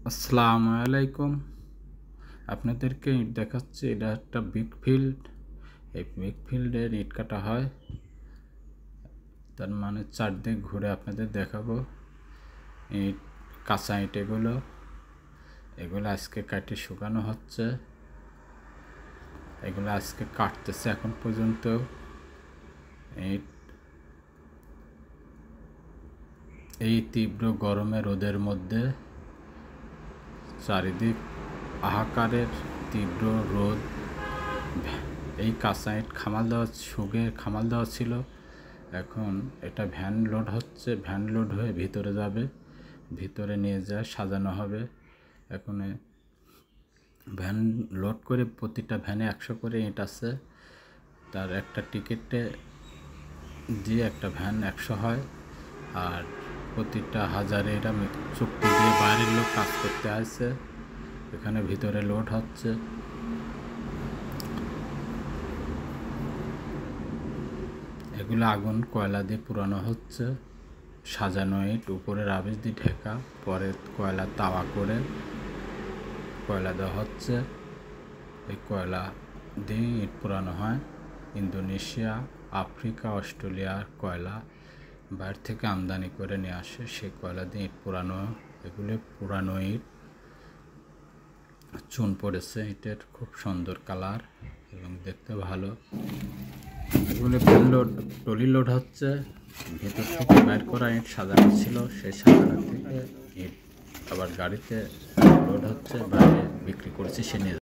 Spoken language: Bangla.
আসসালামু আলাইকুম। আপনাদেরকে ইট দেখাচ্ছি। এটা একটা বিগ ফিল্ড। এই বিগ ফিল্ডে ইট কাটা হয়, তার মানে চারদিক ঘুরে আপনাদের দেখাবো। ইট, কাঁচা ইট এগুলো আজকে কাটে শুকানো হচ্ছে। এগুলো আজকে কাটতেছে এখন পর্যন্ত। ইট এই তীব্র গরমে রোদের মধ্যে চারিদিক হাহাকারের তীব্র রোদ। এই কাঁচা ইট খামাল দেওয়া ছিল। এখন এটা ভ্যান লোড হচ্ছে, ভ্যান লোড হয়ে ভিতরে যাবে, ভিতরে নিয়ে যায় সাজানো হবে। এখন ভ্যান লোড করে প্রতিটা ভ্যানে 100 করে ইট আছে। তার একটা টিকিটে দিয়ে একটা ভ্যান 100 হয়, আর প্রতিটা হাজারে এরা চুক্তি দিয়ে বাইরের লোক কাজ করতে আসছে। এখানে ভিতরে লোড হচ্ছে। এগুলো আগুন কয়লা দিয়ে পুরানো হচ্ছে। সাজানো ইট, উপরের আবিষ দিয়ে ঢেকা, পরে কয়লা তাওয়া করে কয়লা দেওয়া হচ্ছে। এই কয়লা দিয়ে ইট পুরানো হয়। ইন্দোনেশিয়া, আফ্রিকা, অস্ট্রেলিয়ার কয়লা বাইরে থেকে আমদানি করে নিয়ে আসে, সেই কয়লা দিয়ে ইট পুরানো। এগুলো পুরানো ইট, চুন পড়েছে ইটের, খুব সুন্দর কালার এবং দেখতে ভালো। এগুলো টলি লোড হচ্ছে। ভেতর থেকে বাইর করা ইট সাজানো ছিল, সেই সাজানো থেকে ইট আবার গাড়িতে লোড হচ্ছে, বাইরে বিক্রি করছে সে নিয়ে